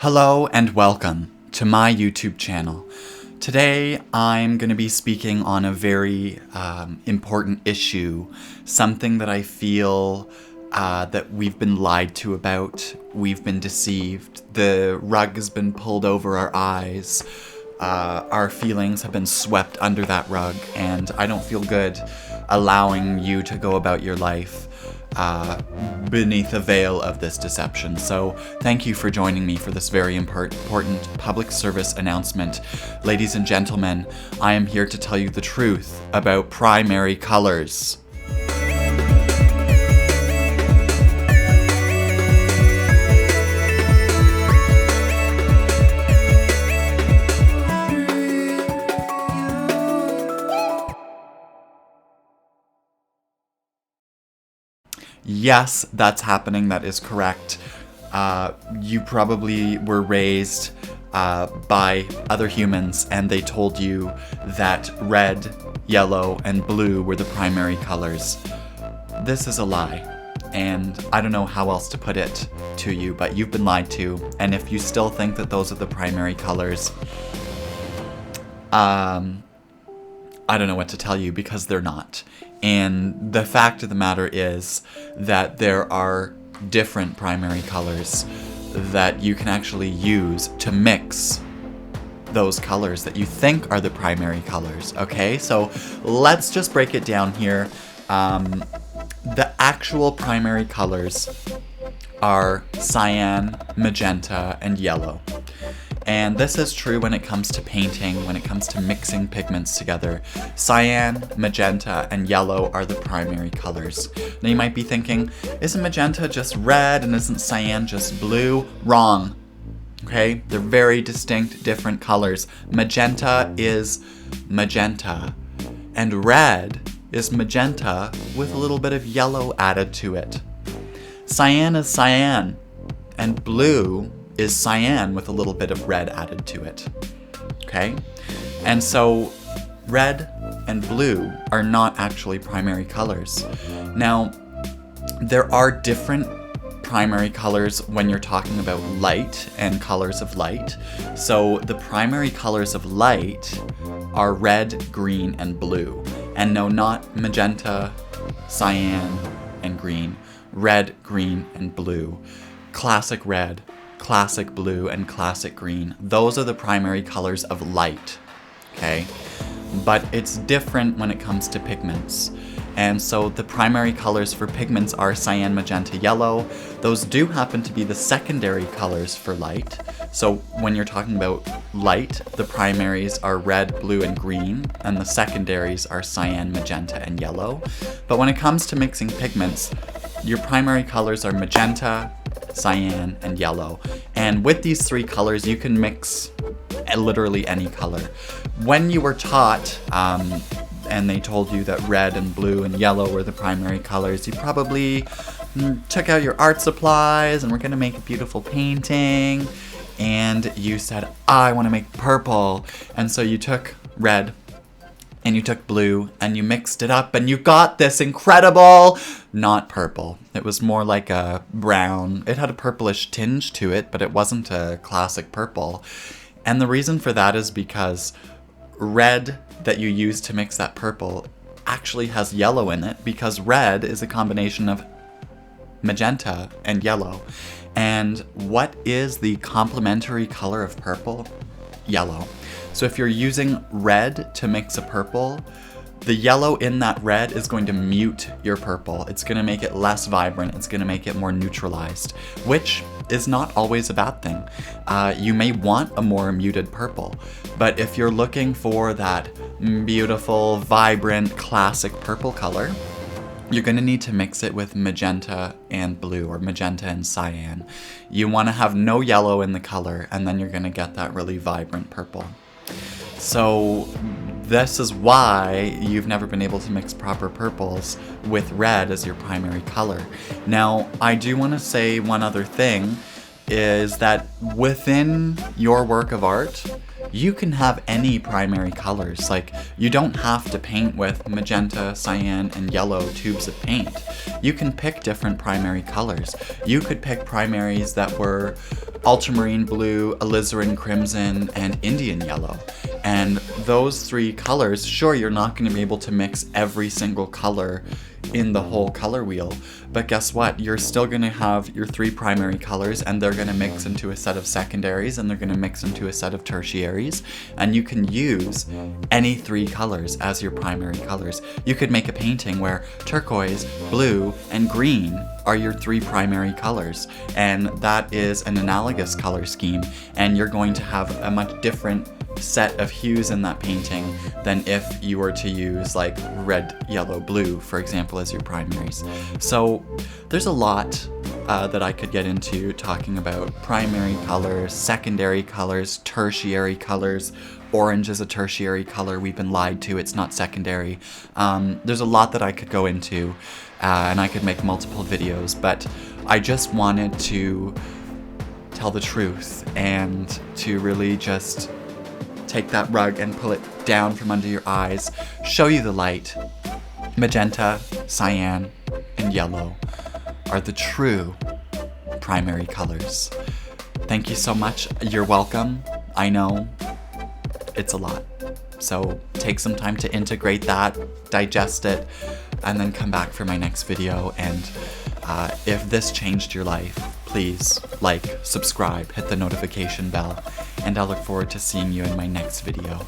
Hello and welcome to my YouTube channel. Today I'm going to be speaking on a very important issue, something that I feel that we've been lied to about, we've been deceived, the rug has been pulled over our eyes, our feelings have been swept under that rug, and I don't feel good allowing you to go about your life beneath the veil of this deception. So thank you for joining me for this very important public service announcement. Ladies and gentlemen, I am here to tell you the truth about primary colors. Yes, that's happening. That is correct. You probably were raised by other humans and they told you that red, yellow, and blue were the primary colors. This is a lie, and I don't know how else to put it to you, but you've been lied to, and if you still think that those are the primary colors, I don't know what to tell you, because they're not. And the fact of the matter is that there are different primary colors that you can actually use to mix those colors that you think are the primary colors, okay? So let's just break it down here. The actual primary colors are cyan, magenta, and yellow. And this is true when it comes to painting, when it comes to mixing pigments together. Cyan, magenta, and yellow are the primary colors. Now you might be thinking, isn't magenta just red and isn't cyan just blue? Wrong. Okay? They're very distinct, different colors. Magenta is magenta, and red is magenta with a little bit of yellow added to it. Cyan is cyan, and blue is cyan with a little bit of red added to it. Okay? And so red and blue are not actually primary colors. Now, there are different primary colors when you're talking about light and colors of light. So the primary colors of light are red, green, and blue. And no, not magenta, cyan, and green. Red, green, and blue. Classic red, classic blue, and classic green. Those are the primary colors of light, okay? But it's different when it comes to pigments. And so the primary colors for pigments are cyan, magenta, yellow. Those do happen to be the secondary colors for light. So when you're talking about light, the primaries are red, blue, and green, and the secondaries are cyan, magenta, and yellow. But when it comes to mixing pigments, your primary colors are magenta, cyan, and yellow. And with these three colors, you can mix literally any color. When you were taught, and they told you that red and blue and yellow were the primary colors, you probably took out your art supplies and were gonna make a beautiful painting, and you said, I wanna make purple. And so you took red, and you took blue, and you mixed it up, and you got this incredible, not purple. It was more like a brown. It had a purplish tinge to it, but it wasn't a classic purple. And the reason for that is because red that you use to mix that purple actually has yellow in it, because red is a combination of magenta and yellow. And what is the complementary color of purple? Yellow. So if you're using red to mix a purple, the yellow in that red is going to mute your purple. It's going to make it less vibrant. It's going to make it more neutralized, which is not always a bad thing. You may want a more muted purple, but if you're looking for that beautiful, vibrant, classic purple color, you're going to need to mix it with magenta and blue, or magenta and cyan. You want to have no yellow in the color, and then you're going to get that really vibrant purple. So this is why you've never been able to mix proper purples with red as your primary color. Now, I do want to say one other thing, is that within your work of art, you can have any primary colors. Like, you don't have to paint with magenta, cyan, and yellow tubes of paint. You can pick different primary colors. You could pick primaries that were ultramarine blue, alizarin crimson, and Indian yellow. And those 3 colors, sure, you're not going to be able to mix every single color in the whole color wheel, but guess what? You're still going to have your 3 primary colors, and they're going to mix into a set of secondaries, and they're going to mix into a set of tertiaries, and you can use any 3 colors as your primary colors. You could make a painting where turquoise, blue, and green are your 3 primary colors, and that is an analogous color scheme, and you're going to have a much different set of hues in that painting than if you were to use like red, yellow, blue, for example, as your primaries. So there's a lot that I could get into talking about primary colors, secondary colors, tertiary colors. Orange is a tertiary color. We've been lied to. It's not secondary. There's a lot that I could go into, and I could make multiple videos, but I just wanted to tell the truth and to really just take that rug and pull it down from under your eyes, show you the light. Magenta, cyan, and yellow are the true primary colors. Thank you so much. You're welcome. I know it's a lot. So take some time to integrate that, digest it, and then come back for my next video. And if this changed your life, please like, subscribe, hit the notification bell, and I'll look forward to seeing you in my next video.